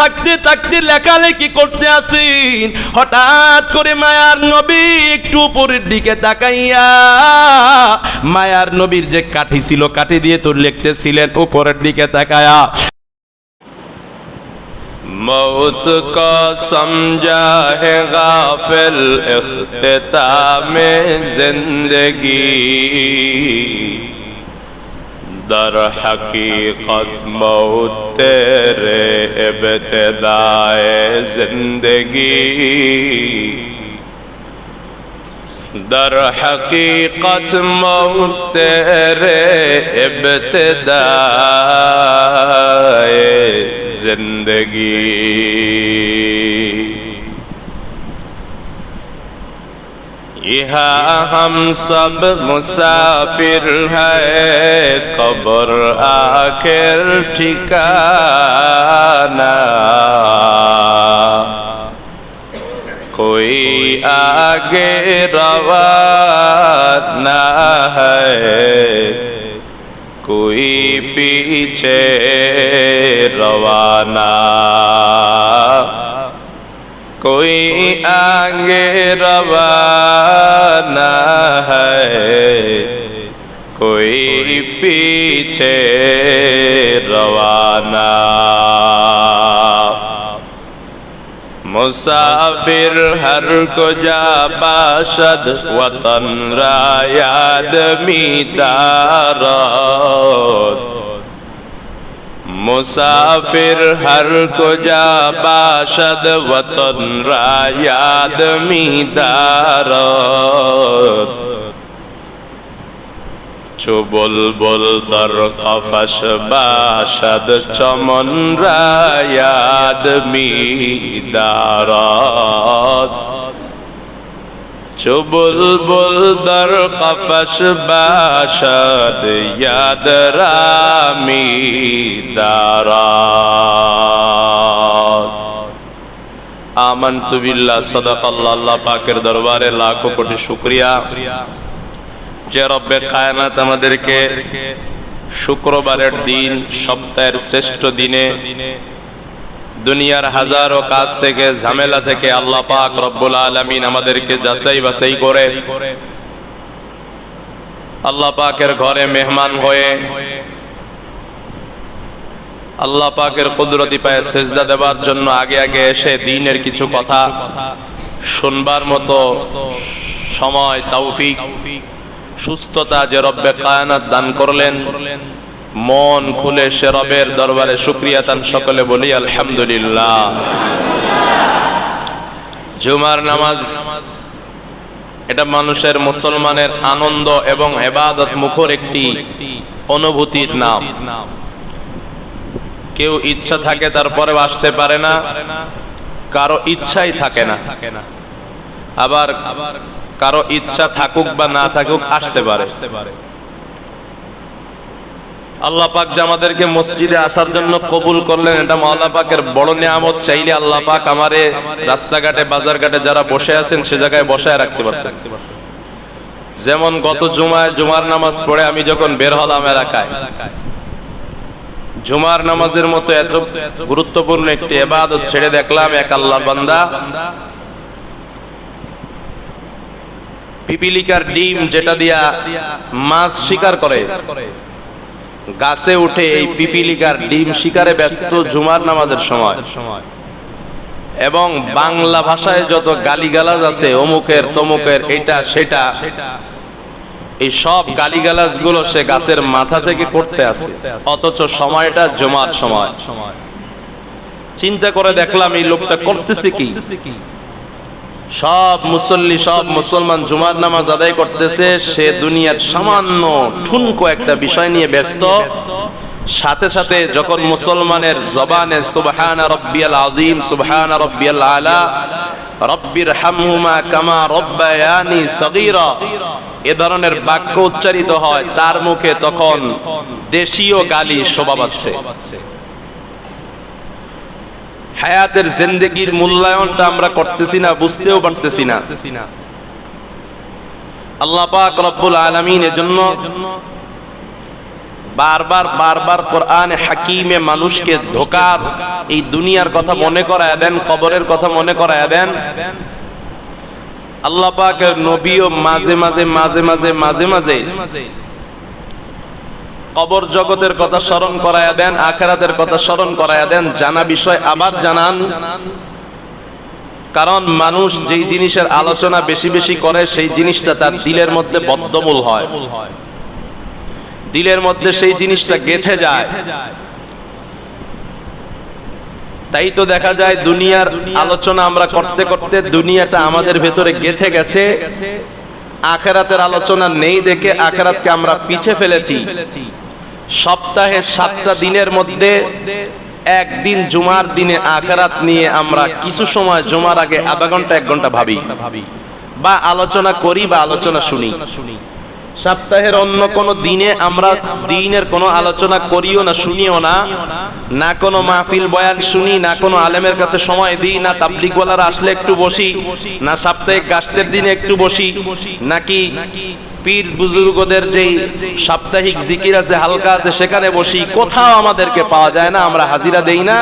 থাকতে থাকতে লেখালেখি করতে আসেন, হঠাৎ করে মায়ার নবী একটু উপরের দিকে তাকাইয়া মায়ার নবীর যে কাঠি ছিল কাঠি দিয়ে তো লিখতেছিলেন, উপরের দিকে তাকায়া मौत को समझा है गाफिल इख्तिताम जिंदगी, दर हकीकत मौत तेरे इब्तिदाए जिंदगी, दर हकीकत मौत तेरे इब्तिदाए जिंदगी। यहाँ हम सब मुसाफिर हैं, कब्र आखिर ठिकाना, कोई आगे रवाना है, कोई पीछे रवाना, कोई आगे रवाना है, कोई पीछे रवाना। मुसाफिर हर को जा बाशद वतन रा याद मीदारत, मुसाफिर हर को जा बाशद वतन रा याद मीदारत, चो बुलबुल दर कफश बाशद चमन रा याद मीदारत, चो बुलबुल दर कफश बाशद याद रा मीदारत। आमन्तु बिल्लाह सदक़ल्लाह। अल्लाह पाकेर दरबारे लाखों कोटी शुक्रिया যে রব্বে কায়নাত আমাদেরকে শুক্রবারের দিন সপ্তাহের শ্রেষ্ঠ দিনে দুনিয়ার হাজারো কাজ থেকে ঝামেলা থেকে আল্লাহ পাক রব্বুল আলামিন আমাদেরকে যাচাই বাছাই করে আল্লাহ পাকের ঘরে মেহমান হয়ে আল্লাহ পাকের কুদরতি পায়ে সিজদা দেওয়ার জন্য আগে আগে এসে দ্বীনের কিছু কথা শুনবার মতো সময়, তৌফিক, সুস্থতা যে রব্বে কায়নাত দান করলেন, মন খুলে সে রবের দরবারে শুকরিয়া তান সকলে বলি আলহামদুলিল্লাহ। জুমার নামাজ এটা মানুষের, মুসলমানের আনন্দ এবং ইবাদত মুখর একটি অনুভূতির নাম। কেউ ইচ্ছা থাকে তারপরে আসতে পারে না, কারো ইচ্ছাই থাকে না, আবার কারো ইচ্ছা থাকুক বা না থাকুক আসতে পারে। আল্লাহ পাক যে আমাদেরকে মসজিদে আসার জন্য কবুল করলেন, এটা আল্লাহ পাকের বড় নিয়ামত। চাইলে আল্লাহ পাক আমারে রাস্তাঘাটে বাজারঘাটে যারা বসে আছেন সে জায়গায় বসায় রাখতে পারতেন। যেমন গত জুমায় জুমার নামাজ পড়ে আমি যখন বের হলাম এলাকায়, জুমার নামাজের মতো এত গুরুত্বপূর্ণ একটি ইবাদত ছেড়ে দেখলাম এক আল্লাহর বান্দা পিপিলিকার ডিম যেটা দিয়া মাছ শিকার করে, গাছে উঠে এই পিপিলিকার ডিম শিকারে ব্যস্ত জুমার নামাজের সময়। এবং বাংলা ভাষায় যত গালিগালাজ আছে, অমুকের তমুকের এটা সেটা, এই সব গালিগালাজ গুলো সে গাছের মাথা থেকে করতে আছে, অথচ সময়টা জুমার সময়। চিন্তা করে দেখলাম এই লোকটা করতেছে কি। সব মুসল্লি, সব মুসলমান জুমার নামাজ আদায় করতেছে, সে দুনিয়ার সামান্য ঠুনকো একটা বিষয় নিয়ে ব্যস্ত। সাথে সাথে যখন মুসলমানের জবানে সুবহানা রাব্বিয়াল আযীম, সুবহানা রাব্বিয়াল আলা, রব্বির হামহুমা কামা রব্বায়ানি সগীরা এ ধরনের বাক্য উচ্চারিত হয়, তার মুখে তখন দেশীয় গালি শোভা পাচ্ছে। হায়াতের জিন্দেগির মূল্যায়নটা আমরা করতেছি না, বুঝতেও পারতেছি না। আল্লাহ পাক রব্বুল আলামিন এজন্য বারবার বারবার কোরআনে হাকিমে মানুষকে ধোঁকার এই দুনিয়ার কথা মনে করায় দেন, কবরের কথা মনে করায় দেন। আল্লাহ পাকের নবীও মাঝে মাঝে মাঝে মাঝে মাঝে মাঝে কবর জগতের কথা স্মরণ করায়া দেন, আখিরাতের কথা স্মরণ করায়া দেন, জানা বিষয় আবার জানান। কারণ মানুষ যেই জিনিসের আলোচনা বেশি বেশি করে সেই জিনিসটা তার দিলের মধ্যে বদ্ধমূল হয়, দিলের মধ্যে সেই জিনিসটা গেঁথে যায়। তাই তো দেখা যায় দুনিয়ার আলোচনা আমরা করতে করতে দুনিয়াটা আমাদের ভেতরে গেঁথে গেছে, আখিরাতের আলোচনা নেই দেখে আখিরাতকে আমরা পিছে ফেলেছি। সপ্তাহে 7টা দিনের মধ্যে একদিন জুমার দিনে আখিরাত নিয়ে আমরা কিছু সময় জুমার আগে আধা ঘন্টা 1 ঘন্টা ভাবি বা আলোচনা করি বা আলোচনা শুনি। সপ্তাহের অন্য কোনো দিনে আমরা দ্বীনের কোনো আলোচনা করিও না, শুনিও না, না কোনো মাহফিল বয়ান শুনি, না কোনো আলেমের কাছে সময় দিই, না তাবলীগ ওয়ালারা আসলে একটু বসি, না সাপ্তাহিক গাস্তের দিনে একটু বসি, নাকি পীর বুজুর্গদের যেই সাপ্তাহিক জিকির আছে হালকা আছে সেখানে বসি। কোথাও আমাদেরকে পাওয়া যায় না, আমরা হাজিরা দেই না।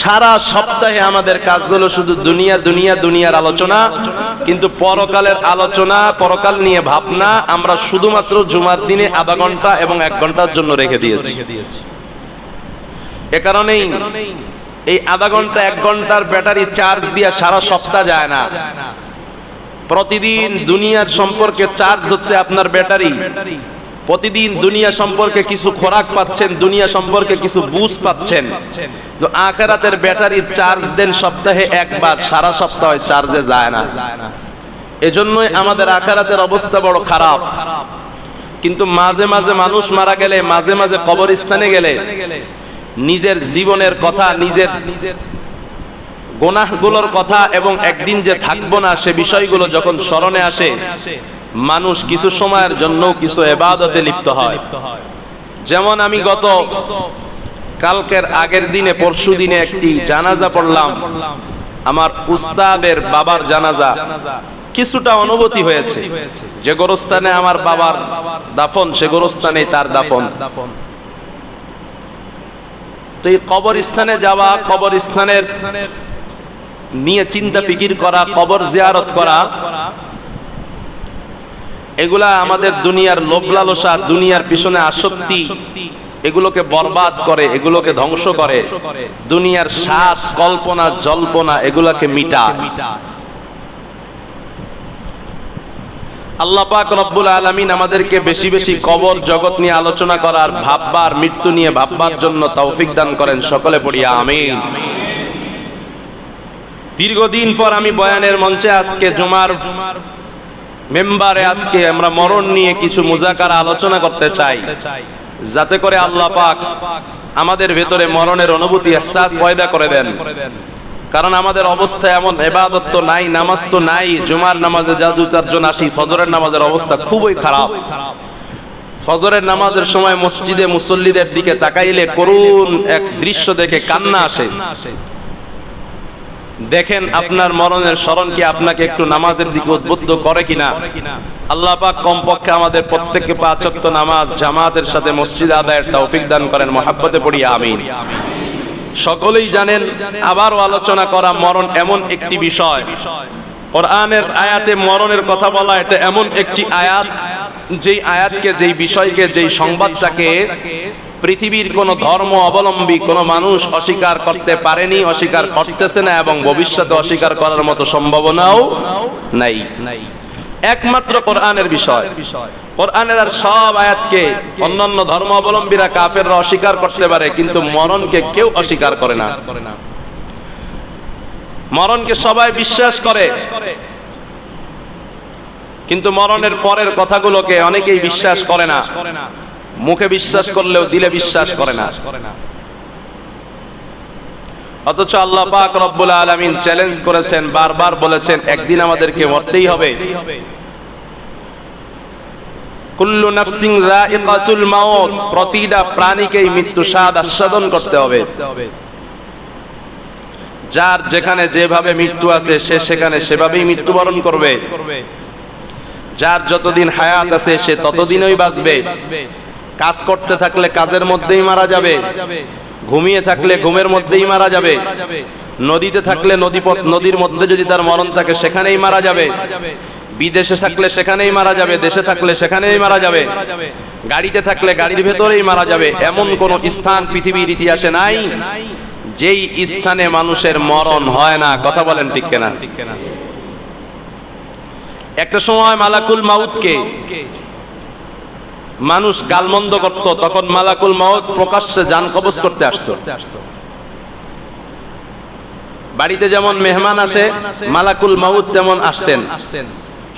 সারা সপ্তাহে আমাদের কাজ হলো শুধু দুনিয়া দুনিয়া দুনিয়ার আলোচনা, কিন্তু পরকালের আলোচনা, পরকাল নিয়ে ভাবনা আমরা শুধুমাত্র জুমার দিনে আধা ঘন্টা এবং 1 ঘন্টার জন্য রেখে দিয়েছি। এ কারণেই এই আধা ঘন্টা 1 ঘন্টার ব্যাটারি চার্জ দিয়ে সারা সপ্তাহ যায় না। প্রতিদিন দুনিয়ার সম্পর্কে চার্জ হচ্ছে আপনার ব্যাটারি, প্রতিদিন দুনিয়া সম্পর্কে কিছু খোরাক পাচ্ছেন, দুনিয়া সম্পর্কে কিছু বুঝ পাচ্ছেন। তো আখিরাতের ব্যাটারি চার্জ দেন সপ্তাহে একবার, সারা সপ্তাহ চার্জে যায় না। এজন্যই আমাদের আখিরাতের অবস্থা বড় খারাপ। কিন্তু মাঝে মাঝে মানুষ মারা গেলে, মাঝে মাঝে কবরস্থানে গেলে নিজের জীবনের কথা, নিজের গুনাহগুলোর কথা এবং একদিন যে থাকবো না সে বিষয়গুলো যখন স্মরণে আসে, মানুষ কিছু সময়ের জন্য কিছু ইবাদতে লিপ্ত হয়। যেমন আমি গত কালকের আগের দিনে পরশু দিনে একটি জানাজা পড়লাম, আমার উস্তাদের বাবার জানাজা। কিছুটা অনুভূতি হয়েছে, যে গোরস্থানে আমার বাবার দাফন সে গোরস্থানে তার দাফন। তো এই কবরস্থানে যাওয়া, কবরস্থানের নিয়ে চিন্তা ফিকির করা, কবর জিয়ারত করা, এগুলা আমাদের দুনিয়ার লোভ লালসা, দুনিয়ার পিছনে আসক্তি, এগুলোকে বরবাদ করে, এগুলোকে ধ্বংস করে। দুনিয়ার শ্বাস, কল্পনা, জল্পনা এগুলাকে মিটায়। আল্লাহ পাক রব্বুল আলামিন আমাদেরকে বেশি বেশি কবর জগৎ নিয়ে আলোচনা করার, ভাববার, মৃত্যু নিয়ে ভাববার জন্য তৌফিক দান করেন। সকলে পড়ি আমিন। দীর্ঘদিন পর আমি বয়ানের মঞ্চে আজকে জুমার মেম্বারে আজকে আমরা মরণ নিয়ে কিছু মুজাকারা আলোচনা করতে চাই, যাতে করে আল্লাহ পাক আমাদের ভেতরে মরণের অনুভূতি, ইহসাস পয়দা করে দেন। কারণ আমাদের অবস্থা এমন, ইবাদত তো নাই, নামাজ তো নাই। জুমার নামাজে যা 2-4 জন আসি, ফজরের নামাজের অবস্থা খুবই খারাপ। ফজরের নামাজের সময় মসজিদে মুসল্লিদের দিকে তাকাইলে করুণ এক দৃশ্য দেখে কান্না আসে। দেখেন আপনার মরণের স্মরণ কি আপনাকে একটু নামাজের দিকে উদ্বুদ্ধ করে কিনা? আল্লাহ পাক কমপক্ষে আমাদের প্রত্যেককে 5 ওয়াক্ত নামাজ জামাতের সাথে মসজিদে আদায়ের তৌফিক দান করেন। মহাব্বতে পড়ি আমিন। সকলেই জানেন, আবারও আলোচনা করা, মরণ এমন একটি বিষয়, কোরআনের আয়াতে মরণের কথা বলা, এটা এমন একটি আয়াত যেই আয়াতকে, যেই বিষয়কে, যেই সংবাদটাকে পৃথিবীর কোন ধর্ম অবলম্বী কোন মানুষ অস্বীকার করতে পারেনি, অস্বীকার করতেছে না এবং ভবিষ্যতে অস্বীকার করার মতো সম্ভাবনাও নাই। একমাত্র কোরআনের বিষয়। কোরআনের আর সব আয়াতকে অন্যান্য ধর্ম অবলম্বীরা, কাফেররা অস্বীকার করতে পারে, কিন্তু মরণকে কেউ অস্বীকার করে না। মরণকে সবাই বিশ্বাস করে, কিন্তু মরণের পরের কথাগুলোকে অনেকেই বিশ্বাস করে না। মুখে বিশ্বাস করলেও দিলে বিশ্বাস করে না। অথচ আল্লাহ পাক রব্বুল আলামিন চ্যালেঞ্জ করেছেন, বারবার বলেছেন একদিন আমাদেরকে মরতেই হবে। কুল্লু নাফসিন যায়িকাতুল মাউত, প্রতিটা প্রাণীকেই মৃত্যু স্বাদ আস্বাদন করতে হবে। যার যেখানে যেভাবে মৃত্যু আছে সে সেখানে সেভাবেই মৃত্যুবরণ করবে। যার যতদিন হায়াত আছে সে ততদিনই বাঁচবে। কাজ করতে থাকলে কাজের মধ্যেই মারা যাবে, ঘুমিয়ে থাকলে ঘুমের মধ্যেই মারা যাবে, নদীতে থাকলে নদীর মধ্যে যদি তার মরণ থাকে সেখানেই মারা যাবে, বিদেশে থাকলে সেখানেই মারা যাবে, দেশে থাকলে সেখানেই মারা যাবে, গাড়িতে থাকলে গাড়ির ভেতরেই মারা যাবে। এমন কোন স্থান পৃথিবীর ইতিহাসে নাই যেই স্থানে মানুষের মরণ হয় না। কথা বলেন ঠিক কিনা? একটা সময় মালাকুল মাউতকে মানুষ গালমন্দ করত, তখন মালাকুল মাউত প্রকাশ্যে জান কবজ করতে আসতো। বাড়িতে যেমন মেহমান আসে, মালাকুল মাউত তেমন আসতেন,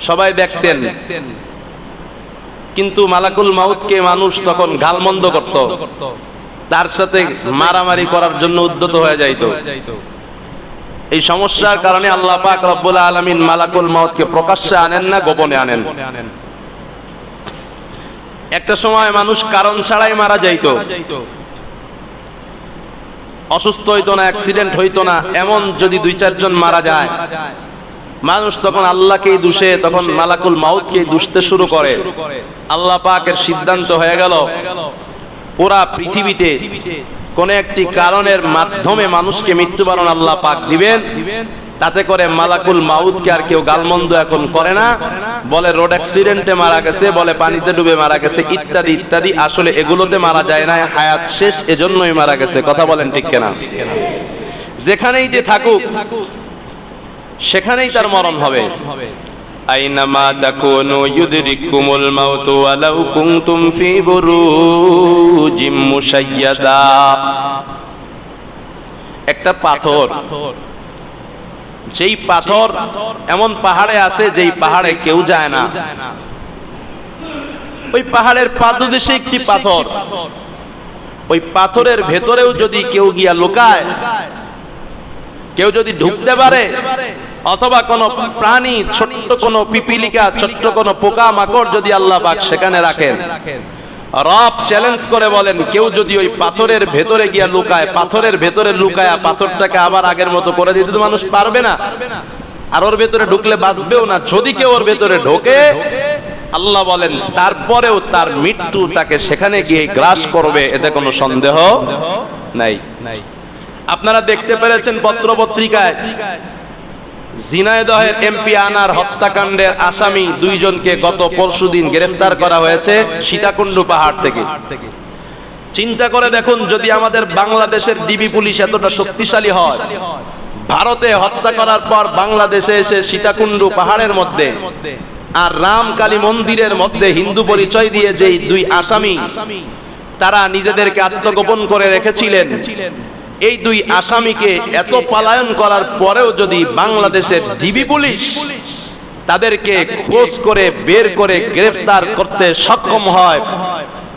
সবাই দেখতেন, কিন্তু মালাকুল মাউতকে মানুষ তখন গালমন্দ করত, তার সাথে মারামারি করার জন্য উদ্যত হয়ে যাইত। এই সমস্যার কারণে আল্লাহ পাক রব্বুল আলামিন মালাকুল মাউতকে প্রকাশ্যে আনেন না, গোপনে আনেন। একটা সময় মানুষ কারণ ছাড়াই মারা যাইত, অসুস্থ হইতো না, অ্যাক্সিডেন্ট হইতো না, এমন যদি 2-4 জন মারা যায়, মানুষ তখন আল্লাহকেই দুষে, তখন মালাকুল মাউতকেই দুষতে শুরু করে। আল্লাহ পাকের সিদ্ধান্ত হয়ে গেল পুরা পৃথিবীতে কোন একটি কারণের মাধ্যমে মানুষকে মৃত্যুবরণ আল্লাহ পাক দিবেন, তাতে করে মালাকুল মাউতকে আর কেউ গালমন্দ এখন করে না, বলে রোড অ্যাক্সিডেন্টে মারা গেছে, বলে পানিতে ডুবে মারা গেছে, ইত্যাদি ইত্যাদি। আসলে এগুলোতে মারা যায় না, হায়াত শেষ, এজন্যই মারা গেছে। কথা বলেন ঠিক কিনা? যেখানেই যে থাকুক সেখানেই তার মরণ হবে। আইনামা তাকুনু ইউদরিকুমুল মাউতু ওয়ালাউ কুনতুম ফি বুরুজিম মুশাইয়াদা। একটা পাথর, যেই পাথর এমন পাহাড়ে আছে যেই পাহাড়ে কেউ যায় না, ওই পাহাড়ের পাদদেশে একটি পাথর, ওই পাথরের ভেতরেও যদি কেউ গিয়া লুকায়, কেউ যদি ঢুকতে পারে, অথবা কোন প্রাণী, ছোট্ট কোন পিপিলিকা, ছোট্ট কোন পোকা মাকড় যদি আল্লাহ পাক সেখানে রাখেন, রব চ্যালেঞ্জ করে বলেন, কেউ যদি ওই পাথরের ভেতরে গিয়া লুকায়, পাথরের ভেতরে লুকায়া পাথরটাকে আবার আগের মতো করে দিতে তো মানুষ পারবে না, আর ওর ভেতরে ঢুকলে বাঁচবেও না। যদি কেউ ওর ভেতরে ঢোকে, আল্লাহ বলেন তারপরেও তার মৃত্যু তাকে সেখানে গিয়ে গ্রাস করবে, এতে কোনো সন্দেহ নাই। আপনারা দেখতে পেরেছেন পত্র পত্রিকায় ঝিনাইদহের এমপি আনার হত্যাকাণ্ডের আসামি 2 জনকে গত পরশুদিন গ্রেফতার করা হয়েছে সীতাকুণ্ড পাহাড় থেকে। চিন্তা করে দেখুন, যদি আমাদের বাংলাদেশের ডিবি পুলিশ এতটা শক্তিশালী হয়, ভারতে হত্যা করার পর বাংলাদেশে এসে সীতাকুণ্ড পাহাড়ের মধ্যে আর রামকালী মন্দিরের মধ্যে হিন্দু পরিচয় দিয়ে যেই 2 আসামি তারা নিজেদেরকে আত্মগোপন করে রেখেছিলেন, এই 2 আসামিকে এত পলায়ন করার পরেও যদি বাংলাদেশের ডিবি পুলিশ তাদেরকে খোঁজ করে বের করে গ্রেফতার করতে সক্ষম হয়,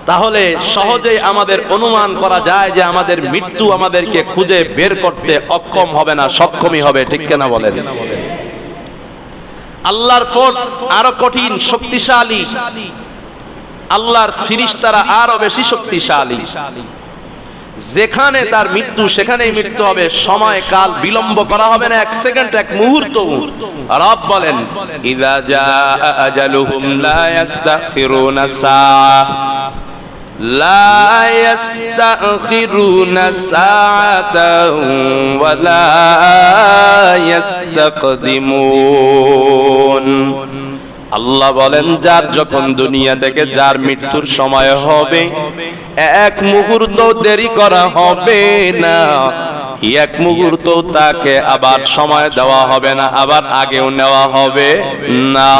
তাহলে সহজেই আমাদের অনুমান করা যায় যে আমাদের মৃত্যু আমাদেরকে খুঁজে বের করতে অক্ষম হবে না, সক্ষমই হবে। ঠিক কিনা বলেন? আল্লাহর ফোর্স আরো কঠিন, শক্তিশালী, আল্লাহর ফেরেশতারা আরো বেশি শক্তিশালী। যেখানে তার মৃত্যু সেখানেই মৃত্যু হবে, সময় কাল বিলম্ব করা হবে না, 1 সেকেন্ড, 1 মুহূর্ত। রব বলেন, ইযা জাআ আজালুহুম লা ইস্তাখিরুনা সাআ লা ইস্তাখিরুনা সাআতান ওয়া লা ইস্তাকদিমুন। আল্লাহ বলেন, যার যখন দুনিয়া থেকে যার মৃত্যুর সময় হবে, 1 মুহূর্ত দেরি করা হবে না, 1 মুহূর্ত তাকে আবার সময় দেওয়া হবে না, আবার আগেও নেওয়া হবে না।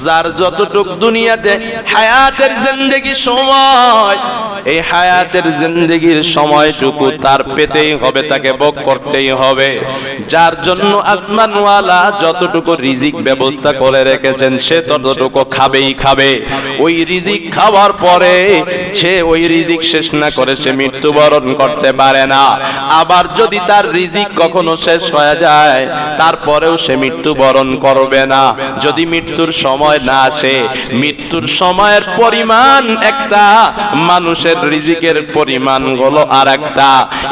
যার যতটুক দুনিয়াতে হায়াতের জিন্দেগি সময়, এই হায়াতের জিন্দেগির সময়টুকু তার পেতেই হবে, তাকে ভোগ করতেই হবে। যার জন্য আসমানওয়ালা যতটুকু রিজিক ব্যবস্থা করে রেখেছেন, সে ততটুকু খাবেই খাবে। ওই রিজিক খাওয়ার পরে সে ওই রিজিক শেষ না করে সে মৃত্যুবরণ করতে পারে না। আবার যদি তার রিজিক কখনো শেষ হয়ে যায়, তারপরেও সে মৃত্যুবরণ করবে না, যদি মৃত্যুর সময় না আসে। মৃত্যুর সময়ের পরিমাণ একটা, মানুষের রিজিকের পরিমাণ হলো আর একটা।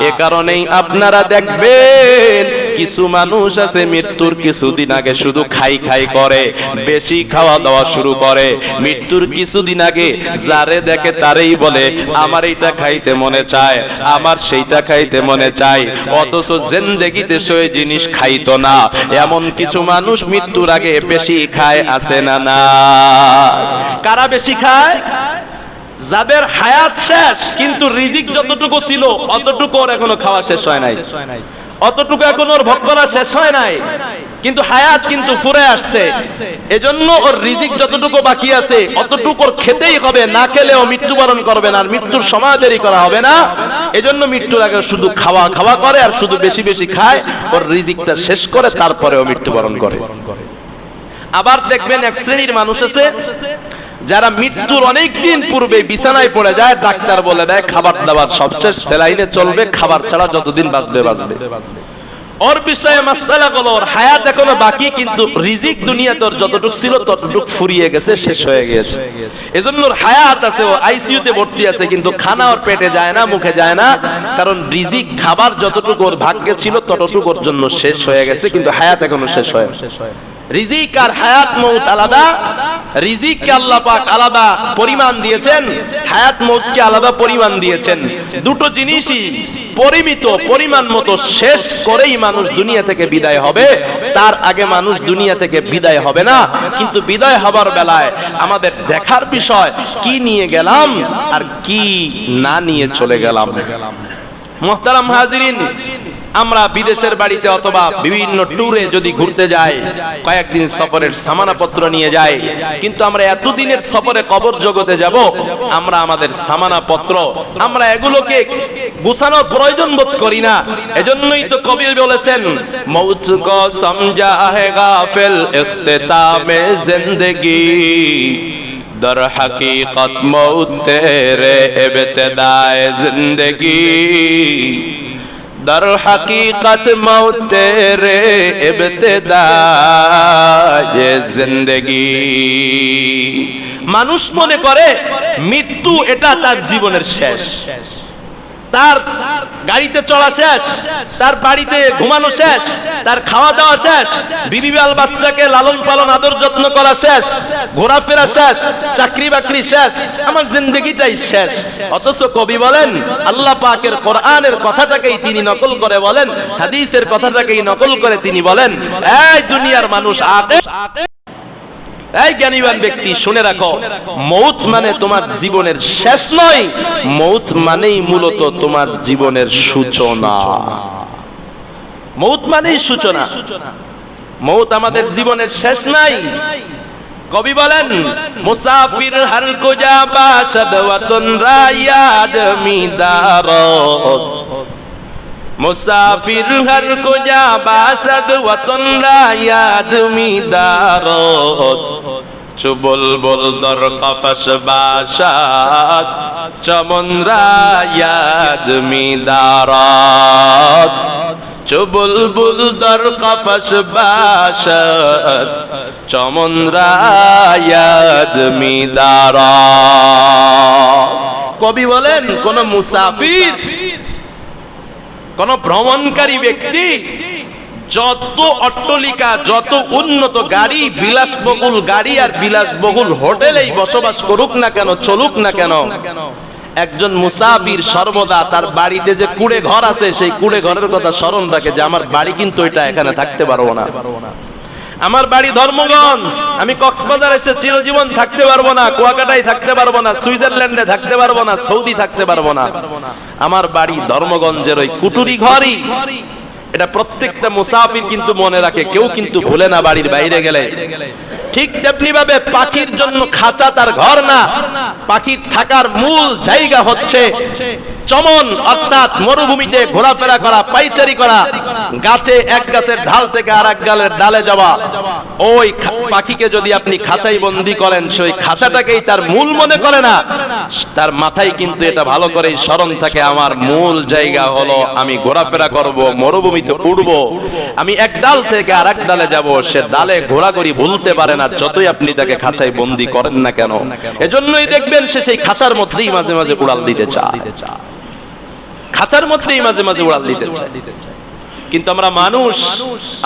এ কারণেই আপনারা দেখবেন কিছু মানুষ আছে মৃত্যুর কিছুদিন আগে শুধু খাই খাই করে, বেশি খাওয়া দাওয়া শুরু করে। মৃত্যুর কিছুদিন আগে যারে দেখে তারেই বলে আমার এইটা খাইতে মনে চায়, আমার সেইটা খাইতে মনে চায়, অথচ জিন্দেগিতে সেই জিনিস খাইতো না। এমন কিছু মানুষ মৃত্যুর আগে বেশি খায়, আছে না না? কারা বেশি খায়? যাদের হায়াত শেষ কিন্তু রিজিক যতটুকু ছিল অতটুকু ওর এখনো খাওয়া শেষ হয় নাই, অতটুকু এখন ওর ভোগ করা শেষ হয় নাই, কিন্তু হায়াত কিন্তু ফুরে আসছে। এজন্য ওর রিজিক যতটুকু বাকি আছে অতটুকু ওর খেতেই হবে, না খেলেও মৃত্যুবরণ করবে না, আর মৃত্যুর সময় দেরি করা হবে না। এজন্য মৃত্যুর আগে শুধু খাওয়া খাওয়া করে আর শুধু বেশি বেশি খায়, ওর রিজিকটা শেষ করে তারপরেও মৃত্যুবরণ করে। আবার দেখবেন এক শ্রেণীর মানুষ আছে যারা মৃত্যুর অনেক দিন পূর্বে বিছানায় পড়ে যায়, ডাক্তার বলে দেয় খাবার দাবার সবশেষ, স্যালাইনে চলবে, খাবার ছাড়া যতদিন বাঁচবে বাঁচবে। ওর বিষয়ে মাসআলা গুলো, ওর হায়াত এখনো বাকি, কিন্তু রিজিক দুনিয়াতে ওর যতটুকু ছিল ততটুকু ফুরিয়ে গেছে, শেষ হয়ে গেছে। এজন্য ওর হায়াত আছে, ও আইসিইউতে ভর্তি আছে, কিন্তু খানা ওর পেটে যায় না, মুখে যায় না, কারণ রিজিক খাবার যতটুকু ওর ভাগ্যে ছিল ততটুকু ওর জন্য শেষ হয়ে গেছে, কিন্তু হায়াত এখনো শেষ হয়। রিজিক আর হায়াত মউত আলাদা। রিজিককে আল্লাহ পাক আলাদা পরিমাণ দিয়েছেন, হায়াত মউতকে আলাদা পরিমাণ দিয়েছেন। দুটো জিনিসই পরিমিত পরিমাণ মতো শেষ করেই মানুষ দুনিয়া থেকে বিদায় হবে, তার আগে মানুষ দুনিয়া থেকে বিদায় হবে না। কিন্তু বিদায় হবার বেলায় আমাদের দেখার বিষয় কি নিয়ে গেলাম আর কি না নিয়ে চলে গেলাম। মুহতারাম হাজিরিন, আমরা বিদেশের বাড়িতে অথবা বিভিন্ন ট্যুরে যদি ঘুরতে যাই, কয়েকদিন সফরের সামানাপত্র নিয়ে যাই, কিন্তু আমরা এতদিনের সফরে কবর জগতে যাব, আমরা আমাদের সামানাপত্র আমরা এগুলোকে গুছানোর প্রয়োজন বোধ করি না। এজন্যই তো কবি বলেছেন, মৌত কো সমঝা হে গাফিল ইখতিতামে জিন্দেগি, در حقیقت موت تیرے ابتدائے زندگی، در حقیقت موت تیرے ابتدائے জিন্দেগি। মানুষ মনে করে মৃত্যু এটা তার জীবনের শেষ, তার গাড়িতে চড়া শেষ, তার বাড়িতে ঘুমানো শেষ, তার খাওয়া দাওয়া শেষ, বিবি বাল বাচ্চাকে লালন পালন আদর যত্ন করা শেষ, ঘোরাফেরা শেষ, চাকরি বাকরি শেষ, আমার জিন্দেগিটাই শেষ। অথচ কবি বলেন, আল্লাহ পাকের কোরআনের কথাটাকেই তিনি নকল করে বলেন, হাদিসের কথাটাকেই নকল করে তিনি বলেন, এই দুনিয়ার মানুষ আতে, এই জ্ঞানীবান ব্যক্তি শুনে রাখো, মৌত মানে তোমার জীবনের শেষ নয়, মৌত মানেই মূলত তোমার জীবনের সূচনা। মৌত মানেই সূচনা, মৌত আমাদের জীবনের শেষ নাই। কবি বলেন, মুসাফির হর কুজা বাশদ ওয়াতন রায়াদ মিদারত, মুসাফির হর কুজা বাশদ ওয়াতন রায়াদ মিদারত, চুবুলবুল দর কফস বাশদ চমন রায়াদ মিদারত, চুবুলবুল দর কফস বাশদ চমন রায়াদ মিদারত। কবি বলেন, কোন মুসাফির, কোন ভ্রমণকারী ব্যক্তি যত অট্টালিকা, যত উন্নত গাড়ি, বিলাসবহুল গাড়ি আর বিলাসবহুল হোটেলেই বসবাস করুক না কেন, চলুক না কেন, একজন মুসাফির সর্বদা তার বাড়িতে যে কুড়ে ঘর আছে সেই কুড়ে ঘরের কথা স্মরণ রাখে, যে আমার বাড়ি কিন্তু এটা, এখানে থাকতে পারবো না, আমার বাড়ি ধর্মগঞ্জ, আমি কক্সবাজার এসে চিরজীবন থাকতে পারবো না, কুয়াকাটায় থাকতে পারবো না, সুইজারল্যান্ডে থাকতে পারবো না, সৌদি থাকতে পারবো না, আমার বাড়ি ধর্মগঞ্জের ওই কুটুরি ঘরই। এটা প্রত্যেকটা মুসাফির কিন্তু মনে রাখে, কেউ কিন্তু ভুলে না বাড়ির বাইরে গেলে। ঠিক তেমনি ভাবে পাখির জন্য খাঁচা তার ঘর না, পাখির থাকার মূল জায়গা হচ্ছে চমন, অর্থাৎ মরুভূমিতে ঘোরাফেরা করা, পাইচারি করা, গাছে এক গাছের ঢাল থেকে আর এক গাছের ডালে যাওয়া। ওই পাখিকে যদি আপনি খাঁচাই বন্দি করেন, সেই খাঁচাটাকেই তার মূল মনে করে না, তার মাথায় কিন্তু এটা ভালো করেই স্মরণ থাকে, আমার মূল জায়গা হলো আমি ঘোরাফেরা করব, মরুভূমিতে উড়ব, আমি এক ডাল থেকে আর এক ডালে যাব। সে ডালে ঘোরাঘুরি ভুলতে পারে না, যতই আপনি তাকে খাঁচাই বন্দি করেন না কেন। এজন্যই দেখবেন সে সেই খাঁচার মধ্যেই মাঝে মাঝে উড়াল দিতে চায়, খাঁচার মধ্যেই মাঝে মাঝে উড়াল দিতে চায়। কিন্তু আমরা মানুষ,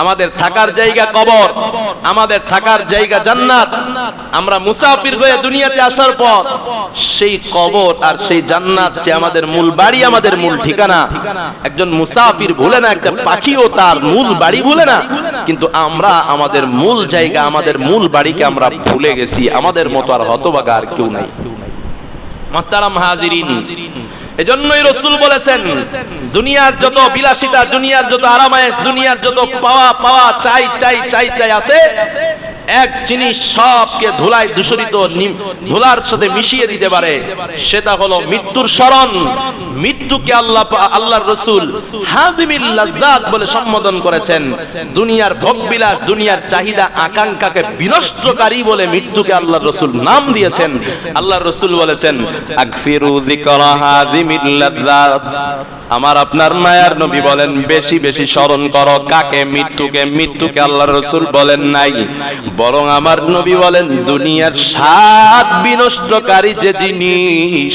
আমাদের থাকার জায়গা কবর, আমাদের থাকার জায়গা জান্নাত। আমরা মুসাফির হয়ে দুনিয়াতে আসার পর সেই কবর আর সেই জান্নাত যে আমাদের মূল বাড়ি, আমাদের মূল ঠিকানা। একজন মুসাফির ভুলে না, একটা পাখিও তার মূল বাড়ি ভুলে না, কিন্তু আমরা আমাদের মূল জায়গা, আমাদের মূল বাড়িকে আমরা ভুলে গেছি। আমাদের মতো আর হতভাগা আর কেউ নাই। মুহতারাম হাজিরিন, এজন্যই রাসূল বলেছেন, দুনিয়ার যত বিলাসিতা, দুনিয়ার যত আরামায়েশ, দুনিয়ার যত পাওয়া পাওয়া চাই চাই চাই চাই আছে, এক জিনিস সবকে ধুলায় দূষিত, ধুলার সাথে মিশিয়ে দিতে পারে, সেটা হলো মৃত্যুর স্মরণ। মৃত্যুকে আল্লাহর রাসূল হাজিমিল লাজ্জাত বলে সম্বোধন করেছেন। দুনিয়ার ভোগবিলাস, দুনিয়ার চাহিদা আকাঙ্ক্ষাকে বিনষ্টকারী বলে মৃত্যুকে আল্লাহর রাসূল নাম দিয়েছেন। আল্লাহর রাসূল বলেছেন, আগফিরু যিকরা হাজিমিল লাজ্জাত। আমার আপনার মায়ার নবী বলেন, বেশি বেশি স্মরণ করো। কাকে? মৃত্যুকে। মৃত্যুকে আল্লাহর রাসূল বলেন নাই, বরং আমার নবী বলেন, দুনিয়ার স্বাদ বিনষ্টকারী যে জিনিস,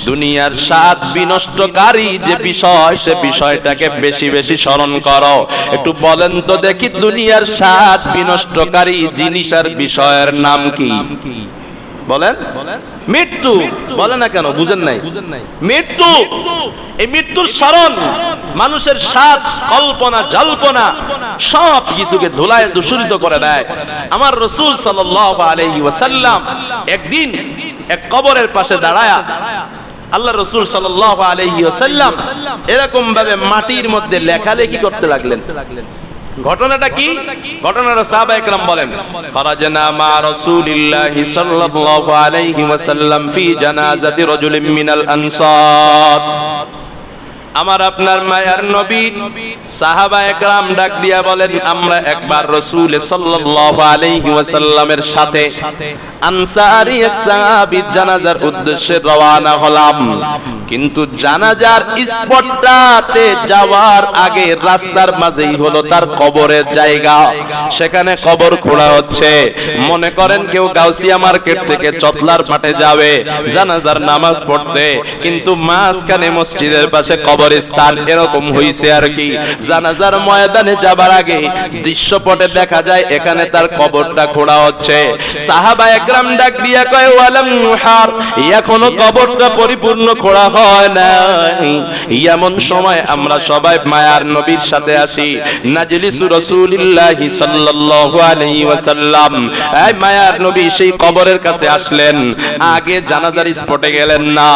দুনিয়ার স্বাদ বিনষ্টকারী যে বিষয়, সে বিষয়টাকে বেশি বেশি স্মরণ করো। একটু বলেন তো দেখি, দুনিয়ার স্বাদ বিনষ্টকারী জিনিস আর বিষয়ের নাম কি? বলেন। মৃত্যু। বলে না কেন? বুঝেন নাই? মৃত্যু। এই মৃত্যুর স্মরণ মানুষের স্বাদ, কল্পনা, জল্পনা সব কিছুকে ধুলায় দূষিত করে দেয়। আমার রাসূল সাল্লাল্লাহু আলাইহি ওয়াসাল্লাম একদিন এক কবরের পাশে দাঁড়ায়া আল্লাহ রাসূল সাল্লাল্লাহু আলাইহি ওয়াসাল্লাম এরকম ভাবে মাটির মধ্যে লেখালেখি করতে লাগলেন। ঘটনাটা কি? ঘটনাটা সাহাবায়ে কেরাম বলেন, ফারাজনা মা রাসূলিল্লাহি সাল্লাল্লাহু আলাইহি ওয়াসাল্লাম ফি জানাজাতি রাজুলিন মিনাল আনসার। আমার আপনার মায়ার নবী সাহাবায়ে কেরাম ডাক দিয়া বলেন, আমরা একবার রাসূল সাল্লাল্লাহু আলাইহি ওয়াসাল্লামের সাথে আনসারী এক সাহাবীর জানাজার উদ্দেশ্যে রওনা হলাম। কিন্তু জানাজার স্পটটাতে যাওয়ার আগে রাস্তার মাঝেই হলো তার কবরের জায়গা। সেখানে কবর খোঁড়া হচ্ছে। মনে করেন কেউ গাউসিয়া মার্কেট থেকে চতলার মাঠে যাবে জানাজার নামাজ পড়তে, কিন্তু মাঝখানে মসজিদের পাশে কবরস্থান, এরকম হইছে আর কি। জানাজার ময়দানে যাবার আগে দৃশ্যপটে দেখা যায় এখানে তার কবরটা খোঁড়া হচ্ছে। সাহাবায়ে কেরাম ডাক দিয়া কয়, ওয়ালাম ইউহার, এখনো কবরটা পরিপূর্ণ খোঁড়া হয় না। এমন সময় আমরা সবাই মায়ার নবীর সাথে আসি, নাজলিসু রাসূলিল্লাহি সাল্লাল্লাহু আলাইহি ওয়াসাল্লাম। এই মায়ার নবী সেই কবরের কাছে আসলেন, আগে জানাজার স্পটে গেলেন না,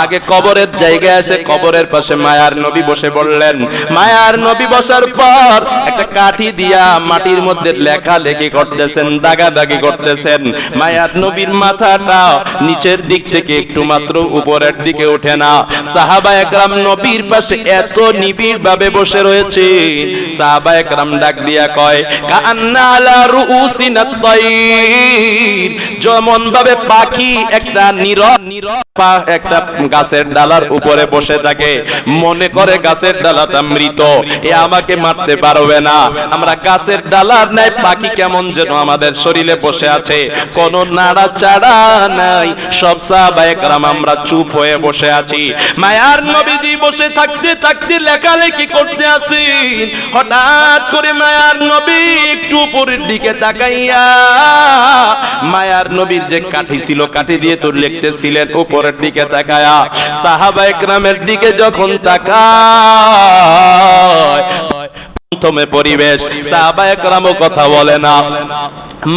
আগে কবরের জায়গায় এসে কবরের পাশে মায়ার নবী বসে পড়লেন। মায়ার নবী বসার পর একটা কাঠি দিয়া মাটির মধ্যে লেখালেখি করতেছেন, দাগাদাগি করতেছেন। মায়ার নবীর মাথাটা নিচের দিক থেকে একটু মাত্র উপরের দিকে ওঠে না। সাহাবায়ে কেরাম নবীর পাশে এত নিবিড় ভাবে বসে রয়েছে, সাহাবায়ে কেরাম ডাক দিয়া কয়, কান্না আলা রুউসিনা তাইর, যেমন ভাবে পাখি একটা নীরব একটা গাছের ডালার উপরে বসে থাকে, মনে করে গাছের ডালাটা মৃত, এ আমাকে মারতে পারবে না। আমরা গাছের ডালার নাই পাখি কেমন যেন আমাদের শরীরে বসে আছে, কোনো নাড়াচাড়া নাই। সব সাহাবায়ে কেরাম আমরা চুপ হয়ে বসে আছি। মায়ার নবীজি বসে থাকতে থাকতে লেখালেখি করতে আছেন। হঠাৎ করে মায়ার নবী একটু উপরের দিকে তাকাইয়া, মায়ার নবীর যে কাঠি ছিল, কাঠি দিয়ে তো লিখতেছিলেন, উপরের দিকে তাকায়া সাহাবায়ে কেরামের দিকে যখন তাকায়, প্রথমে পরিবেশ, সাহাবায়ে কেরামও কথা বলে না,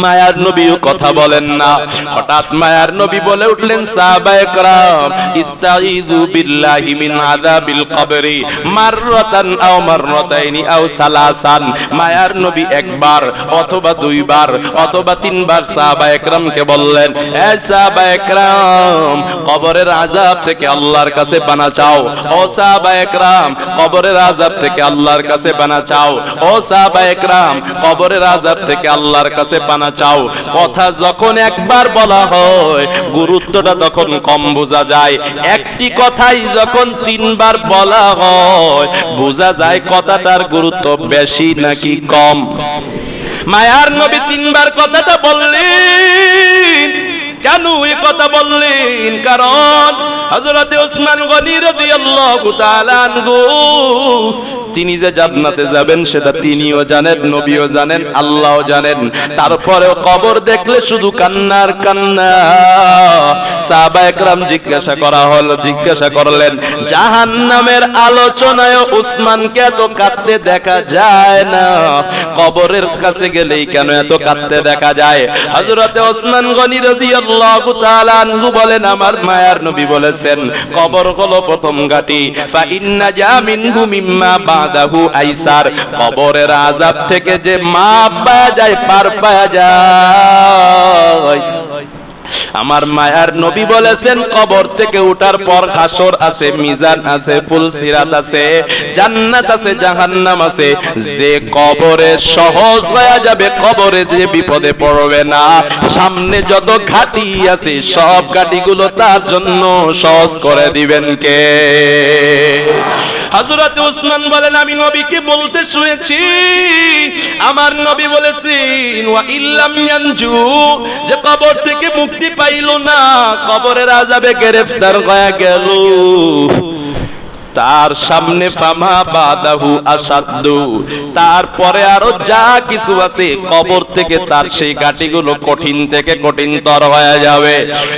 মায়ার নবীও কথা বলেন না। হঠাৎ মায়ার নবী বলে উঠলেন, সাহাবায়ে কেরাম ইস্তাইযু বিল্লাহি মিন আযাবিল কবরি মাররাতান আও মাররাতাইনি আও সালাসান। মায়ার নবী একবার অথবা দুইবার অথবা তিনবার সাহাবায়ে কেরামকে বললেন, হে সাহাবায়ে কেরাম, কবরের আযাব থেকে আল্লাহর কাছে পানা চাও। ও সাহাবায়ে কেরাম, কবরের আযাব থেকে আল্লাহর কাছে পানা চাও। ও সাহাবায়ে কেরাম, কবরের আযাব থেকে আল্লাহর কাছে পানা চাও। কথা যখন একবার বলা হয়, গুরুত্বটা তখন কম বোঝা যায়। একটি কথাই যখন তিনবার বলা হয়, বোঝা যায় কথাটার গুরুত্ব বেশি নাকি কম। মায়ার নবী তিনবার কথাটা বললেন, কেন এই কথা বললেন? কারণ হযরত ওসমান গনি রাদিয়াল্লাহু তাআলা আনহু তিনি যে জান্নাতে যাবেন সেটা তিনিও জানেন, নবীও জানেন, আল্লাহও জানেন। তারপরেও কবর দেখলে শুধু কান্নার কান্না। সাহাবায়ে কেরাম জিজ্ঞাসা করলেন জাহান্নামের আলোচনায় ওসমানকে এত কাঁদতে দেখা যায় না, কবরের কাছে গেলেই কেন এত কাঁদতে দেখা যায়? হযরতে ওসমান গনি রাদিয়াল্লাহু তাআলা আনহু বলেন, আমার মায়ার নবী বলেছেন কবর হলো প্রথম ঘাঁটি। ফা ইন্না জামিনহু মিম্মা বাদাহু আইসার, কবরের আযাব থেকে যে মাপ পাওয়া যায়, পার পাওয়া যায়। আমার মায়ার নবী বলেছেন কবর থেকে উঠার পর হাসর আছে, মিজান আছে, ফুলসিরাত আছে, জান্নাত আছে, জাহান্নাম আছে। যে কবরে সহজ হয়ে যাবে, কবরে যে বিপদে পড়বে না, সামনে যত ঘাটি আছে সব ঘাটিগুলো তার জন্য সহজ করে দিবেন কে? হযরত ওসমান বলেন আমি নবীকে বলতে শুনেছি, আমার নবী বলেছেন ওয়া ইল্লাম ইয়ানজু, যে কবর থেকে মুক্তি পাইল না, কবরের আযাবে গ্রেফতার হয়ে গেল, তার সামনে ফামা বাদাহু আসাদ্দু, তারপরে আরো যা কিছু আছে কবর থেকে তার সেই ঘাটিগুলো কঠিন থেকে কঠিনতর হয়ে যাবে।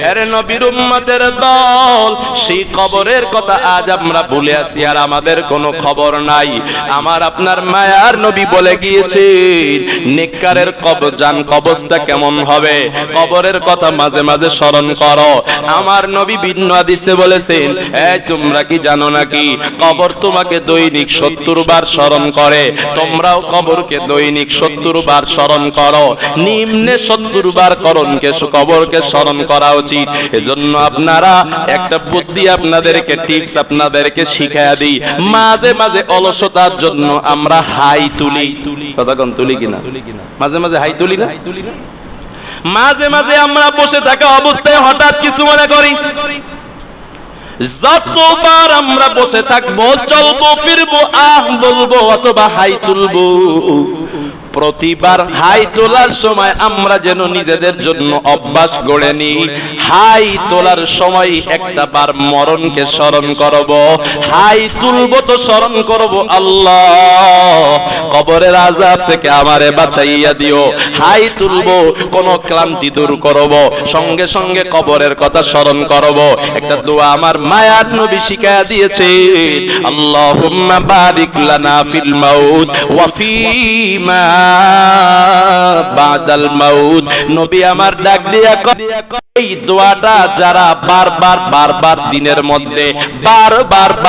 আরে নবীর উম্মতের দল, সেই কবরের কথা আজ আমরা ভুলে আছি, আর আমাদের কোনো খবর নাই। আমার আপনার মায়ার নবী বলে গিয়েছেন নেককারের কবরটা কেমন হবে, কবরের কথা মাঝে মাঝে স্মরণ করো। আমার নবী ভিন্ন হাদিসে বলেছেন, এই তোমরা কি জানো নাকি কবর তোমাকে দৈনিক 70 বার স্মরণ করে? তোমরাও কবরকে দৈনিক 70 বার স্মরণ করো। নিম্নে 70 বার কবরকে স্মরণ করা উচিত। এজন্য আপনারা একটা বুদ্ধি আপনাদেরকে, টিপস আপনাদেরকে শিখায়া দিই, মাঝে মাঝে অলসতার জন্য আমরা হাই তুলি। কতক্ষণ তুলি কিনা? মাঝে মাঝে হাই তুলি না? মাঝে মাঝে আমরা বসে থাকা অবস্থায় হঠাৎ কিছু মনে করি। যতবার আমরা বসে থাকবো, চলবো, ফিরবো, বলবো অথবা হাই তুলবো, প্রতিবার হাই তোলার সময় আমরা যেন নিজেদের জন্য অভ্যাস গড়ে নিই। হাই তোলার সময় একটা বার মরণকে স্মরণ করব, হাই তুলবো তো স্মরণ করব আল্লাহ কবরের আযাব থেকে আমারে বাঁচাইয়া দিও। হাই তুলবো, কোন ক্লান্তি দূর করব, সঙ্গে সঙ্গে কবরের কথা স্মরণ করব। একটা দোয়া আমার মায়ার নবী শিখায়া দিয়েছে, আল্লাহুম্মা বারিক লানা ফিল মাউত ওয়া ফিমা বাদাল মাউত। নবী আমার ডাক দিয়া এই দোয়াটা যারা বারবার দিনের মধ্যে বারবার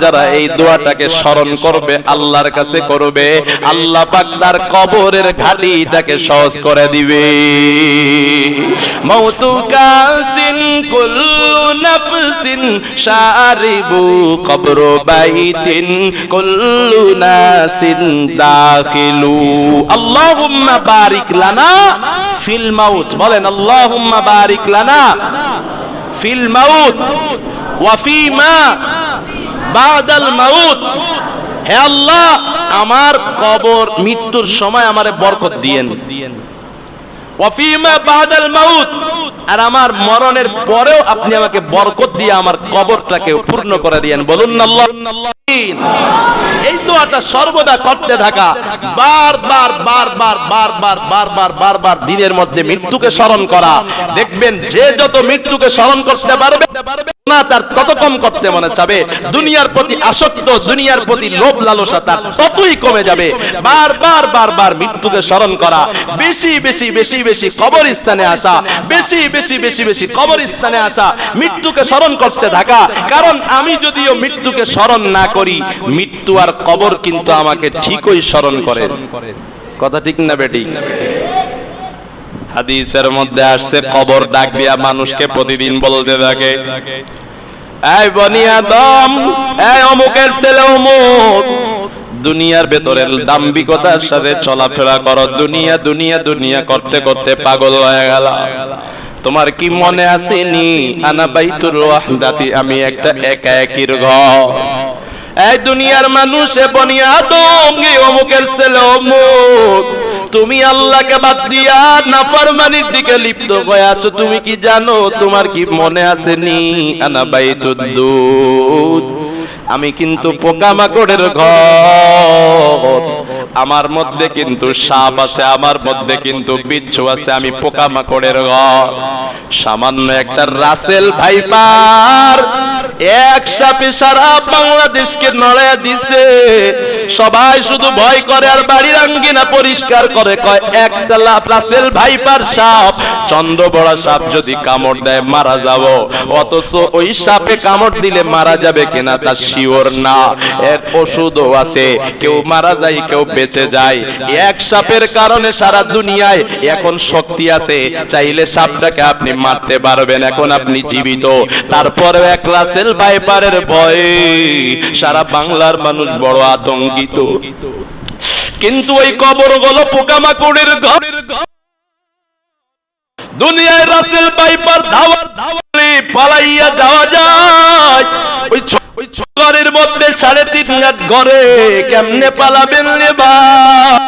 যারা এই দোয়াটাকে স্মরণ করবে, আল্লাহর কাছে করবে, আল্লাহ পাক তার কবরের ঘাটিটাকে সহজ করে দিবে। মাউতু কাসিন কুল্লু নাফসিন শারিবু কবরু বাইতিন কুল্লু নাসিন দাখিলু। আল্লাহুম্মা বারিক লানা ফিল মাউত, বলেন আল্লাহুম্মা বারিক লানা ফিল মাউত ওয়া ফিমা বাদাল মাউত। হে আল্লাহ, আমার কবর মৃত্যুর সময় আমারে বরকত দিয়েন, ওয়া ফিমা বাদাল মাউত, আর আমার মরণের পরেও আপনি আমাকে বরকত দিয়ে আমার কবরটাকে পূর্ণ করে দিয়েন। বলুন আল্লাহ। এই দোয়াটা সর্বদা করতে থাকা, বারবার দিনের মধ্যে মৃত্যুকে স্মরণ করা। দেখবেন যে যত মৃত্যুকে স্মরণ করতে পারবে না, তার তত কম করতে মনে চাবে। দুনিয়ার প্রতি আসক্ত, দুনিয়ার প্রতি লোভ লালসা তার ততই কমে যাবে। বারবার মৃত্যুকে স্মরণ করা, বেশি কবরস্থানে আসা, বেশি কবরস্থানে আসা, মৃত্যুকে স্মরণ করতে থাকা। কারণ আমি যদিও মৃত্যুকে স্মরণ না করি, মৃত্যু আর কবর কিন্তু আমাকে ঠিকই স্মরণ করে। কথা ঠিক না বেটি? হাদিসের মধ্যে আসছে কবর ডাক দিয়া মানুষকে প্রতিদিন বলতে থাকে, এই বনি আদম, এই অমুকের ছেলে অমুক, দুনিয়ার ভেতরে দাম্ভিকতার সাথে চলাফেরা করো, দুনিয়া করতে করতে পাগল হয়ে গেল। তোমার কি মনে আসেনি আনা বাইতুর ওয়াহদাতি, আমি একটা একাকির ঘর। এই দুনিয়ার মানুষ, বনি আদম, অমুকের ছেলে অমুক, তুমি আল্লাহকে বাদ দিয়া নাফরমানির দিকে লিপ্ত হয়ে আছো। তুমি কি জানো, তোমার কি মনে আছে নি, আনা বাইতুদ্দুদ, আমি কিন্তু পোকামাকড়ের ঘর, আমার মধ্যে কিন্তু সাপ আছে, আমার মধ্যে কিন্তু বিচ্ছু আছে, আমি পোকামাকড়ের ঘর। সামান্য একটা রাসেল ভাইপার এক সাপে সারা বাংলাদেশকে নড়াইয়া দিছে। সবাই শুধু ভয় করে আর বাড়ির আঙ্গিনা পরিষ্কার করে, কয় একটা রাসেল ভাইপার সাপ, চন্দ্রবড়া সাপ যদি কামড় দেয় মারা যাব, অথচ ওই সাপে কামড় দিলে মারা যাবে কিনা তা শিওর না, এর ওষুধও আছে, কেউ মারা যায় কেউ বেঁচে যায়। এক সাপের কারণে সারা দুনিয়ায় এখন শক্তি আছে, চাইলে সাপটাকে আপনি মারতে পারবেন, এখন আপনি জীবিত। তারপরেও এক রাসেল ভাইপারের ভয়ে সারা বাংলার মানুষ বড় আতঙ্কিত। কিন্তু ওই কবরগুলো পোকামাকড়ের ঘর। দুনিয়ায় রাসেল ভাইপার ধাওয়া পালাইয়া যাওয়া যায়, ওই ঘরের মধ্যে 3.5 হাত ঘরে কেমনে পালাবেন রে ভাই?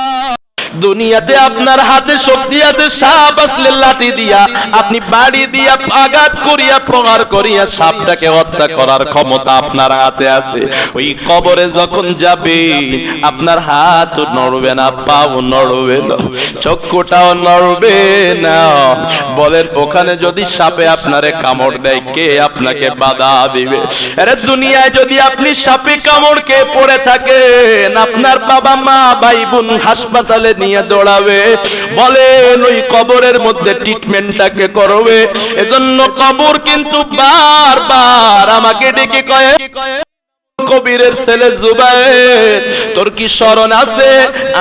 দুনিয়াতে আপনার হাতে শক্তি আছে, সাপ আসলে লাঠি দিয়া আপনি বাড়ি দিয়া আঘাত করিয়া প্রহার করিয়া সাপটাকে হত্যা করার ক্ষমতা আপনার হাতে আছে। ওই কবরে যখন যাবে আপনার হাত নড়বে না, পাও নড়বে না, চক্ষুটাও নড়বে না। বলেন ওখানে যদি সাপে আপনারে কামড় দেয় কে আপনাকে বাধা দিবে? আরে দুনিয়ায় যদি আপনি সাপে কামড় কে পড়ে থাকেন, আপনার বাবা মা ভাই বোন হাসপাতালে নিয়ে দৌড়াবে, বলেন ওই কবরের মধ্যে ট্রিটমেন্টটাকে করবে। এজন্য কবর কিন্তু বারবার আমাকে ডেকে কয়, কবিরের ছেলে জুবায়ের, তোর কি স্মরণ আছে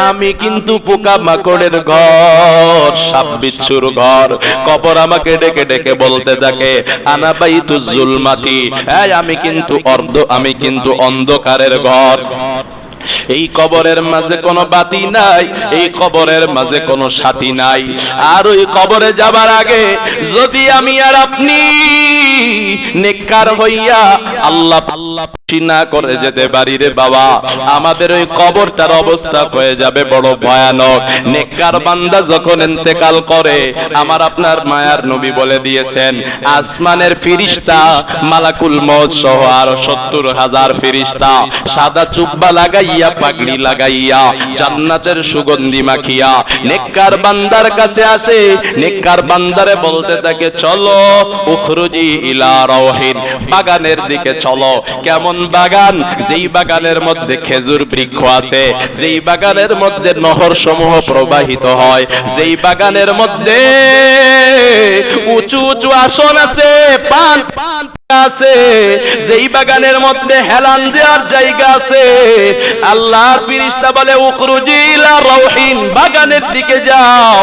আমি কিন্তু পোকামাকড়ের ঘর, সাপ বিচ্ছুর ঘর। কবর আমাকে ডেকে ডেকে বলতে থাকে, আনা বাইতুজ জুলমাতি, আমি কিন্তু অন্ধকারের ঘর। এই কবরের মাঝে কোনো বাতি নাই, এই কবরের মাঝে কোনো সাথী নাই। আর ওই কবরে যাবার আগে যদি আমি আর আপনি নেককার হইয়া আল্লাহ না করে যেতে পারি রে বাবা, আমাদের ওই কবরটার অবস্থা হয়ে যাবে বড় ভয়ানক। নেককার বান্দা যখন ইন্তেকাল করে, আমার আপনার মায়ার নবী বলে দিয়েছেন, আসমানের ফেরেশতা মালাকুল মউত সহ আর 70,000 ফেরেশতা সাদা জুব্বা লাগাইয়া পাগড়ি লাগাইয়া জান্নাতের সুগন্ধি মাখিয়া নেককার বান্দার কাছে আসে। নেককার বান্দারে বলতে থাকে, চলো উখরুজি ইলা রাওহিন, বাগানের দিকে চলো। কেমন বাগান? যেই বাগানের মধ্যে খেজুর বৃক্ষ আছে, যেই বাগানের মধ্যে নহর সমূহ প্রবাহিত হয়, যেই বাগানের মধ্যে উঁচু উঁচু আসন আছে, পান আছে, যেই বাগানের মধ্যে হেলান দেওয়ার জায়গা আছে। আল্লাহর ফেরেশতা বলে, উখরুজি ইলা রাওহিন, বাগানের দিকে যাও।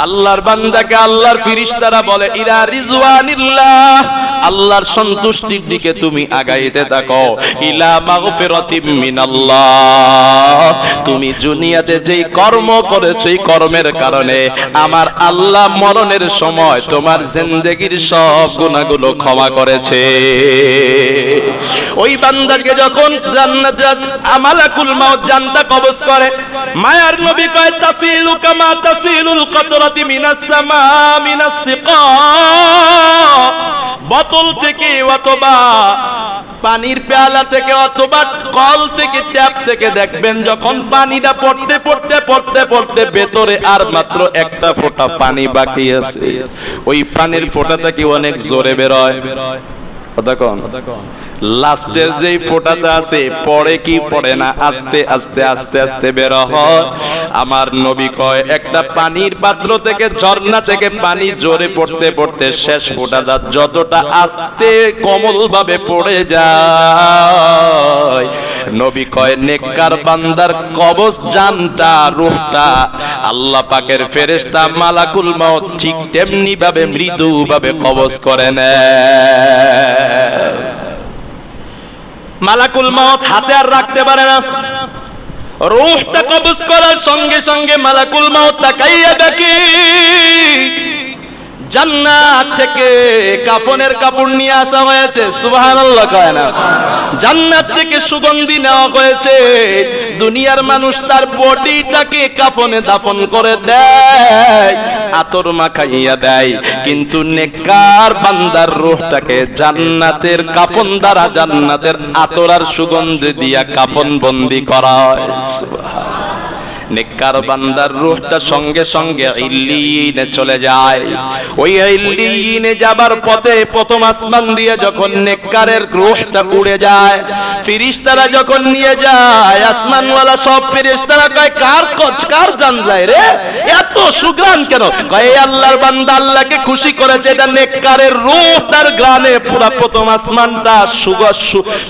আল্লাহর বান্দাকে আল্লাহর ফেরেশতারা বলে, ইলা রিজওয়ানিল্লাহ, আল্লাহর সন্তুষ্টির দিকে তুমি আগাইতে থাকো। ইলা মাগফিরাতিম মিনাল্লাহ, তুমি দুনিয়াতে যেই কর্ম করেছো এই কর্মের কারণে আমার আল্লাহ মরণের সময় তোমার জিন্দেগীর সব গুনাহগুলো ক্ষমা করেছে। ওই বান্দাকে যখন জান্নাত আমালাকুল মাউত জানতা কবজ করে, মায়ার নবী কয়, তাসিলু কামা তাসিলুল কতরাতি মিনাস সামা মিনাস সিকা, বোতল থেকে অথবা পানির পেয়ালা থেকে অথবা কল থেকে ট্যাপ থেকে দেখবেন যখন পানিটা পড়তে পড়তে পড়তে পড়তে ভেতরে আর মাত্র একটা ফোঁটা পানি বাকি আছে, ওই পানির ফোঁটাটা কি অনেক জোরে বের হয়? লাস্টের যেই ফোঁটাটা আছে পড়ে কি পড়ে না, আস্তে আস্তে আস্তে আস্তে বের হয়। আমার নবী কয়, একটা পানির পাত্র থেকে ঝর্ণা থেকে পানি জোরে পড়তে পড়তে শেষ ফোঁটাটা যতটা আস্তে কোমল ভাবে পড়ে যায়, নবী কয় নেককার বান্দার কবজ জানটা রূহটা আল্লাহ পাকের ফেরেশতা মালাকুল মউত ঠিক তেমনি ভাবে মৃদু ভাবে কবজ করে নেয়। মালাকুল মউত হাতে আর রাখতে পারে না, রূহটা কবজ করার সঙ্গে সঙ্গে মালাকুল মউত তাকাইয়া দেখে জান্নাত থেকে কাফনের কাপড় নিয়ে আসা হয়েছে, সুবহানাল্লাহ কয় না? জান্নাত থেকে সুগন্ধি নেওয়া হয়েছে। দুনিয়ার মানুষ তার বডিটাকে কাফনে দাফন করে দেয়, আতর মাখাইয়া দেয়, কিন্তু নেককার বান্দার রূহটাকে জান্নাতের কাফন দ্বারা, জান্নাতের আতর আর সুগন্ধি দিয়া কাফন বন্দি করা হয়। সুবহানাল্লাহ। নেককার বান্দার রূহটা সঙ্গে সঙ্গে ইল্লিয়িনে চলে যায়। ওই ইল্লিয়িনে যাবার পথে প্রথম আসমান দিয়ে যখন নেককারের রূহটা উড়ে যায়, ফেরেশতারা যখন নিয়ে যায়, আসমানওয়ালা সব ফেরেশতারা কয় কার জান যায় রে, এত সুগ্রাণ কেন? কয় আল্লাহর বান্দা আল্লাহকে খুশি করেছে, এটা নেককারের রূহ, তার গানে পুরা প্রথম আসমানটা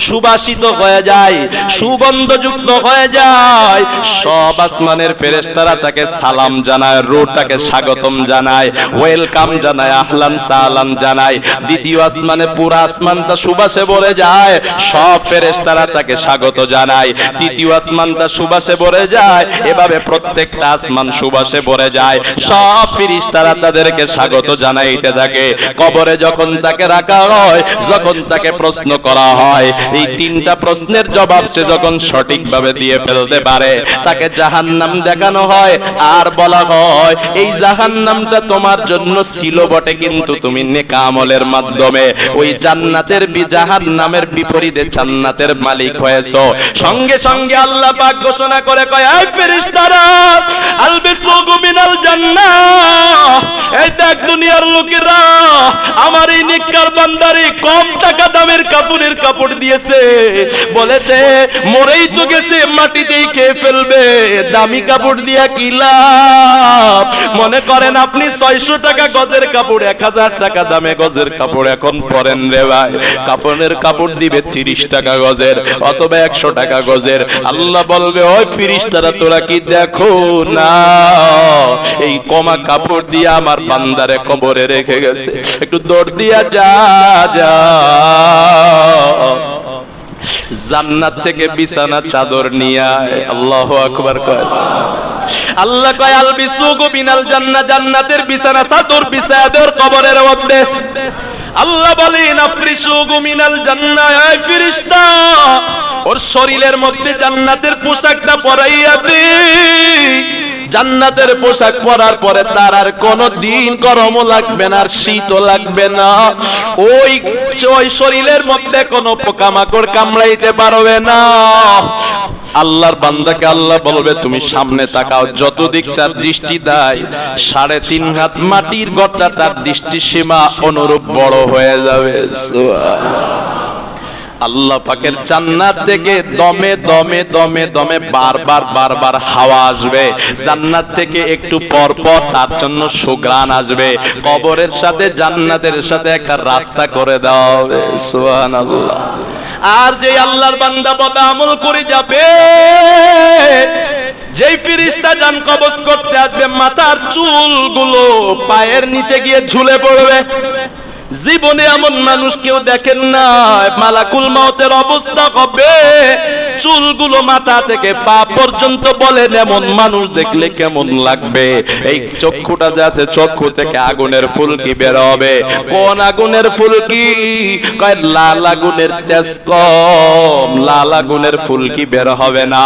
সুবাসিত হয়ে যায়, সুগন্ধযুক্ত হয়ে যায়। সব আসমানের ফেরেশতারা তাকে সালাম জানায়, রূহটাকে স্বাগতম জানায়, ওয়েলকাম জানায়, আহলান সালাম জানায়। দ্বিতীয় আসমানে পুরা আসমানটা সুবাসে ভরে যায়, সব ফেরেশতারা তাকে স্বাগত জানায়। তৃতীয় আসমানটা সুবাসে ভরে যায়, এভাবে প্রত্যেকটা আসমান সুবাসে ভরে যায়, সব ফেরেশতারা তাদেরকে স্বাগত জানাইতে থাকে। কবরে যখন তাকে রাখা হয়, যখন তাকে প্রশ্ন করা হয়, এই তিনটা প্রশ্নের জবাব সে যখন সঠিকভাবে দিয়ে ফেলতে পারে, তাকে জাহান্নাম দেখানো হয় আর বলা হয় এই জাহান্নামটা তোমার জন্য ছিল বটে, কিন্তু তুমি নেক আমলের মাধ্যমে ওই জান্নাতের জাহান্নামের বিপরীতে জান্নাতের মালিক হয়েছো। সঙ্গে সঙ্গে আল্লাহ পাক ঘোষণা করে কয়, এই ফেরেশতারা আলবিসুগু মিনাল জান্নাহ, এই দেখ দুনিয়ার লোকেরা আমার এই নেককার বান্দারে কম টাকা দামের কাপড়ের কাপড় দিয়েছে, বলেছে মরেই তো গেছে, মাটিতেই খেয়ে ফেলবে, দামি কাপড় দিয়া কি লাভ? মনে করেন আপনি 600 টাকা গজের কাপড়, 1000 টাকা দামে গজের কাপড় এখন পরেন রে ভাই, কাফনের কাপড় দিবে 30 টাকা গজের অথবা 100 টাকা গজের। আল্লাহ বলবে, ওই ফেরেশতারা তোরা কি দেখো না এই কমা কাপড় দিয়া আমার বান্দারে কবরে রেখে গেছে, একটু দৌড় দিয়া যা যা জান্নাত থেকে বিছানা চাদর নিয়ে আয়। আল্লাহু আকবার কয়। আল্লাহ কয় আলবিসুগু মিনাল জান্নাহ, জান্নাতের বিছানা চাদর বিছায়া দেওয়ার কবরের মধ্যে। আল্লাহ বলেন আফরিসুগু মিনাল জান্নাহ, এই ফেরেশতা ওর শরীরের মধ্যে জান্নাতের পোশাকটা পরাইয়া দে। জান্নাতের পোশাক পরার পরে তার আর কোনো দিন গরমও লাগবে না, আর শীতও লাগবে না, ওই শরীরের মধ্যে কোনো পোকামাকড় কামড়াইতে পারবে না। আল্লাহর বান্দাকে আল্লাহ বলবে, তুমি সামনে তাকাও, যত দিক তার দৃষ্টি দেয় 3.5 হাত মাটির গর্তা তার দৃষ্টি সীমা অনুরূপ বড় হয়ে যাবে। আল্লাহ পাকের জান্নাত থেকে দমে দমে দমে দমে বারবার হাওয়া আসবে, জান্নাত থেকে একটু পর পর তার জন্য সুঘ্রাণ আসবে। কবরের সাথে জান্নাতের সাথে একটা রাস্তা করে দেওয়া হবে। সুবহানাল্লাহ। আর যে আল্লাহর বান্দা বদ আমল করে যাবে, যেই ফেরেশতা জান কবজ করতে আসবে, মাথার চুলগুলো পায়ের নিচে গিয়ে ঝুলে পড়বে। জীবনে এমন মানুষ কেউ দেখেন না, মালাকুল মউতের অবস্থা হবে চুলগুলো মাথা থেকে পা পর্যন্ত। বলেন এমন মানুষ দেখলে কেমন লাগবে? এই চক্ষুটা যে আছে, চক্ষু থেকে আগুনের ফুলকি বের হবে। কোন আগুনের ফুলকি? কয় লাল আগুনের তেজ কম, লাল আগুনের ফুলকি বের হবে না।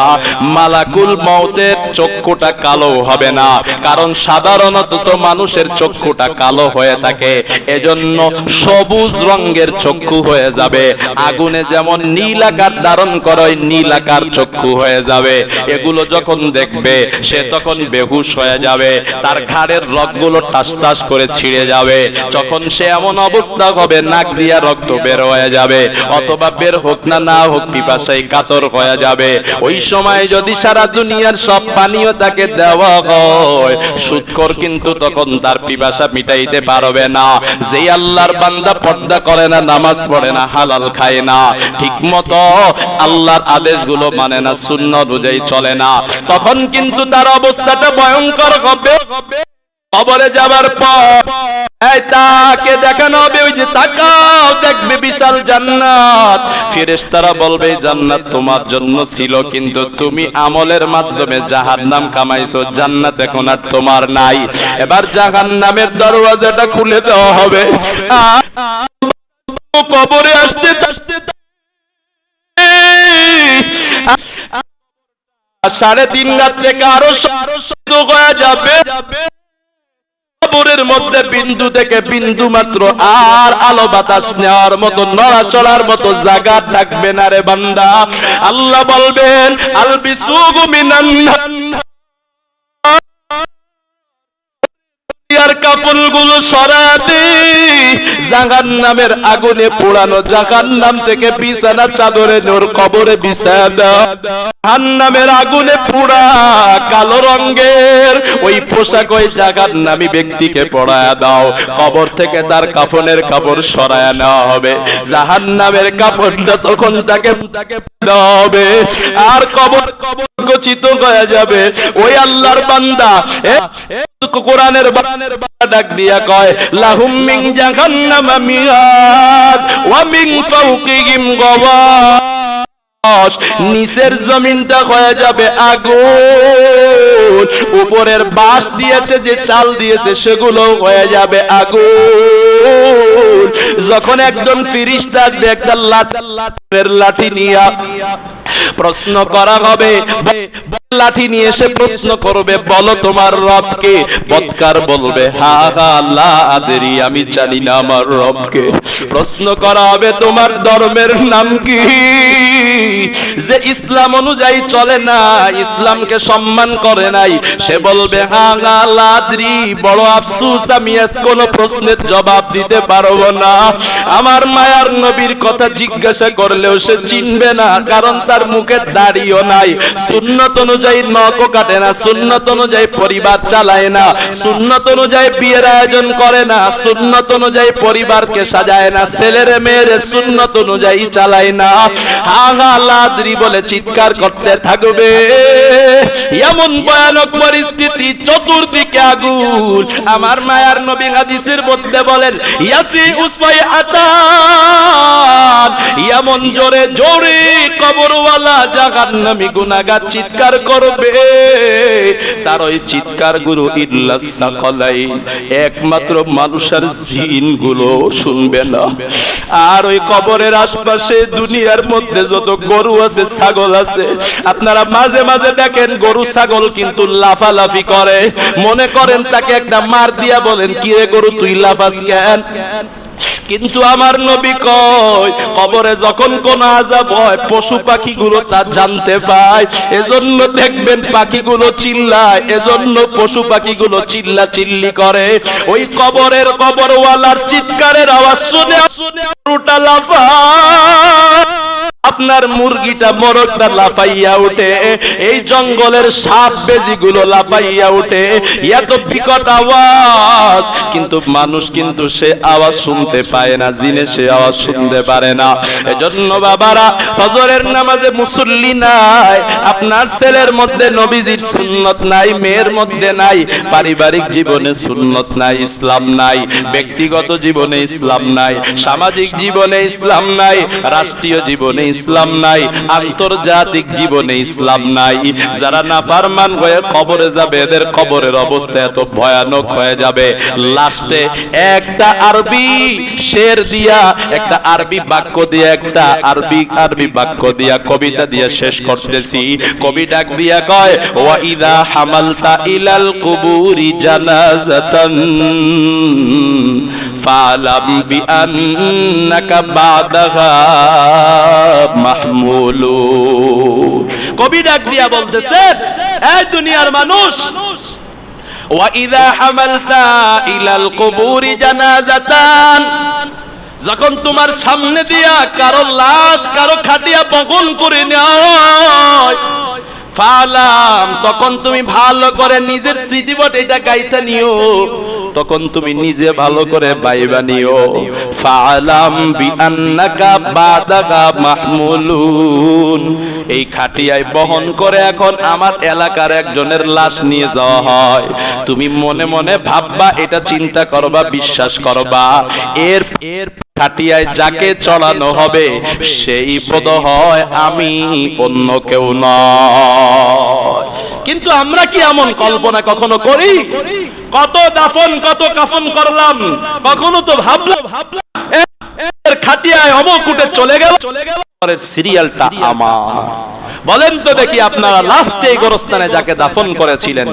মালাকুল মউতের চক্ষুটা কালো হবে না, কারণ সাধারণত তো মানুষের চক্ষুটা কালো হয়ে থাকে, এজন্য সবুজ রঙের চক্ষু হয়ে যাবে। আগুনে যেমন নীল আকার ধারণ করে, নীল আকার চক্ষু হয়ে যাবে। এগুলো যখন দেখবে সে তখন বেহুশ হয়ে যাবে, তার ঘাড়ের রগগুলো টাস টাস করে ছিঁড়ে যাবে। যখন সে এমন অবস্থা হবে নাক দিয়া রক্ত বের হয়ে যাবে, অথবা বের হোক না না হোক পিপাসায় কাতর হয়ে যাবে। ওই সময় যদি সারা দুনিয়ার সব পানীয় তাকে দেওয়া হয়, সুদখোর কিন্তু তখন তার পিপাসা মিটাইতে পারবে না। যেই আল্লাহর বান্দা পর্দা করে না, নামাজ পড়ে না, হালাল খায় না, ঠিক মতো আল্লাহর আদেশগুলো মানে না, সুন্নাত অনুযায়ী চলে না, তখন কিন্তু তার অবস্থাটা ভয়ঙ্কর হবে। কবরে যাবার পর এই তাকে দেখানো হবে, ওই যে তাকাও দেখবে বিশাল জান্নাত। ফেরেশতারা বলবে জান্নাত তোমার জন্য ছিল, কিন্তু তুমি আমলের মাধ্যমে জাহান্নাম কামাইছো, জান্নাত এখন আর তোমার নাই। এবার জাহান্নামের দরওয়াজাটা খুলে দেওয়া হবে। কবরে আসতে আসতে 3.5 রাত থেকে আরো হয়ে যাবে। কবরের মধ্যে বিন্দু থেকে বিন্দু মাত্র আর আলো বাতাস নেওয়ার মতো, নড়াচড়ার মতো জায়গা থাকবে না রে বান্দা। আল্লাহ বলবেন আলবিসুগু মিনান আর কাপড়গুলো সরাতে, জাহান্নামের আগুনে পোড়ানো জাহান্নাম থেকে বিছানা চাদরে নূর কবরে বিছায়া দাও। জাহান্নামের আগুনে পোড়া কালো রঙের ওই পোশাক ওই জাহান্নামী ব্যক্তিকে পরায়া দাও। কবর থেকে তার কাফনের কাপড় সরায়া নেওয়া হবে। জাহান্নামের কাফনটা তখন তাকে দেওয়া হবে, আর কবর গচিত হয়ে যাবে। ওই আল্লাহর বান্দা কোরআনের ডাক দিয়া কয় লাহুম মিন জাহান্নামা মিহাদ ওয়া মিন ফাওকিহিম গাওয়াশ। নিচের জমিনটা হয়ে যাবে আগুন, উপরের বাঁশ দিয়েছে যে চাল দিয়েছে সেগুলো হয়ে যাবে আগুন। যখন একজন ফেরেশতা আসবে একটা লাঠি নিয়ে প্রশ্ন করা হবে, লাঠি নিয়ে এসে প্রশ্ন করবে বলো তোমার রবকে। বৎকার বলবে হা হা লা আদরি, আমি জানি না আমার রবকে। প্রশ্ন করা হবে তোমার ধর্মের নাম কি, যে ইসলাম অনুযায়ী চলে না, ইসলামকে সম্মান করে নাই। সে বলবে হা হা লা আদরি, বড় আফসোস আমি আজ কোনো প্রশ্নের জবাব দিতে পারবো না। আমার মায়ার নবীর কথা জিজ্ঞাসা করলেও সে চিনবে না, কারণ তার মুখে দাড়িও নাই। সুন্নত অনুযায়ী নখও কাটে না, সুন্নত অনুযায়ী পরিবার চালায় না, সুন্নত অনুযায়ী বিয়ের আয়োজন করে না, সুন্নত অনুযায়ী পরিবারকে সাজায় না, ছেলের মেয়ের সুন্নত অনুযায়ী চালায় না। হা হা লাদ্রি বলে চিৎকার করতে থাকবে। এমন ভয়ানক পরিস্থিতি, চতুর্দিকে আগুন। আমার মায়ার নবী হাদিসের মধ্যে বলেন ইয়াসি উসাই আতান, এমন জোরে জোরে কবরওয়ালা জাহান্নামী গুনাহগার চিৎকার করবে, তার ওই চিৎকার গুলো ইল্লাস সাকালাইন, একমাত্র মানুষের জিন গুলো শুনবে না। আর ওই কবরের আশপাশে দুনিয়ার মধ্যে যত গরু আছে, ছাগল আছে, আপনারা মাঝে মাঝে দেখেন গরু ছাগল কিন্তু লাফালাফি করে। মনে করেন তাকে একটা মার দিয়া বলেন কি রে গরু তুই লাফাস কেন? কিন্তু আমার নবী কয় কবরে যখন কোন আযাব হয় পশু পাখিগুলো তা জানতে পায়, এজন্য দেখবেন পাখিগুলো চিল্লায়, এজন্য পশু পাখিগুলো চিল্লা চিল্লি করে। ওই কবরের কবরওয়ালার চিৎকারের আওয়াজ শুনে গরুটা লাফায়, আপনার মুরগিটা মোরগটা লাফাইয়া উঠে, এই জঙ্গলের সাপ বেজিগুলো লাফাইয়া উঠে। এত বিকট আওয়াজ, কিন্তু মানুষ কিন্তু সে আওয়াজ শুনতে পায় না, জিনে সে আওয়াজ শুনতে পারে না। এজন্য বাবারা ফজরের নামাজে মুসল্লি নাই, আপনার ছেলের মধ্যে নবীজির সুন্নত নাই, মেয়ের মধ্যে নাই, পারিবারিক জীবনে সুন্নত নাই, ইসলাম নাই, ব্যক্তিগত জীবনে ইসলাম নাই, সামাজিক জীবনে ইসলাম নাই, রাষ্ট্রীয় জীবনে ইসলাম নাই, আন্তর্জাতিক জীবনে ইসলাম নাই। যারা নাফরমান হয়ে কবরে যাবে, এদের কবরের অবস্থা এত ভয়ানক হয়ে যাবে। লাস্টে একটা আরবি শের দিয়া, একটা আরবি বাক্য দিয়া, একটা আরবি বাক্য দিয়া, কবিতা দিয়া শেষ করতেছি। কবি ডাক দিয়া কয় ওয়া ইযা হামালতা ইলাল কুবুরি জানাজাতান ফালাম বিআন্নাকা বাদাহা মাহমুলু। কবি ডাক দিয়া বলতেছেন এই দুনিয়ার মানুষ, ওয়া ইযা হামালতা ইলাল কুবুরি জানাজাতান, যখন তোমার সামনে দিয়া কারো লাশ কারো খাটিয়া বহন করে নেয়, ফালাম, তখন তুমি ভালো করে নিজের স্মৃতিবট এটা গাইতে নিও তখন তুমি নিজে ভালো করে ভাইবা নিও। ফাআলাম বিআন্নাকা বাদাগা মাহমুলুন, এই খাটিয়ায় বহন করে এখন আমার এলাকার একজনের লাশ নিয়ে যাওয়া হয়। তুমি মনে মনে ভাববা, এটা চিন্তা করবা, বিশ্বাস করবা, এর খাটিয়ায় যাকে চড়ানো হবে সেই বোধহয় আমি, অন্য কেউ নয়। কিন্তু আমরা কি এমন কল্পনা কখনো করি? কত দাফন কত কাফন করলাম, কখনো তো ভাবলাম এর খাটিয়ায় অমুক উঠে চলে গেল, পরের সিরিয়ালটা আমার। বলেন তো দেখি, আপনারা লাস্টে এই গোরস্থানে যাকে দাফন করেছিলেন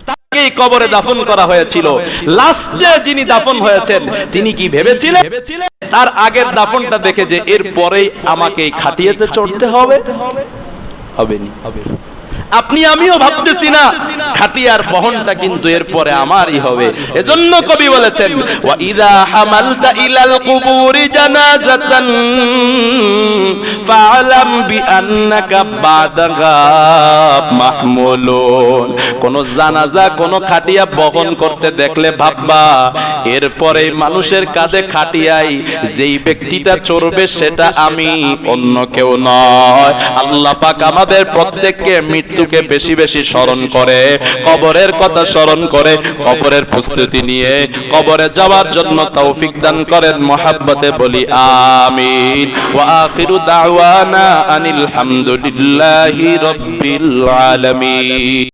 তাকেই কবরে দাফন করা হয়েছিল, লাস্টে যিনি দাফন হয়েছেন তিনি কি ভেবেছিলেন তার আগের দাফনটা দেখে যে এর পরেই আমাকে এই খাটিয়াতে চড়তে হবে? হবেনি। আপনি আমিও ভাবতেছি না, খাটিয়ার বহনটা কিন্তু এরপরে আমারই হবে। এজন্য কবি বলেছেন, ওয়া ইযা হামালতা ইলাল কুবুরি জানাজাতান ফাআলাম বিআন্নাকা বাদাগা মাহমুলুন। কোন জানাজা, কোন খাটিয়া বহন করতে দেখলে ভাববা এরপরে মানুষের কাঁধে খাটিয়াই যেই ব্যক্তিটা চড়বে সেটা আমি, অন্য কেউ নয়। আল্লাহ পাক আমাদের প্রত্যেককে মৃত্যুকে বেশি বেশি স্মরণ করে, কবরের কথা স্মরণ করে, কবরের প্রস্তুতি নিয়ে কবরে যাওয়ার জন্য তৌফিক দান করেন। মহাব্বতে বলি আমিন। ওয়া আখিরু দাওয়ানা আনিল হামদুলিল্লাহি রাব্বিল আলামিন।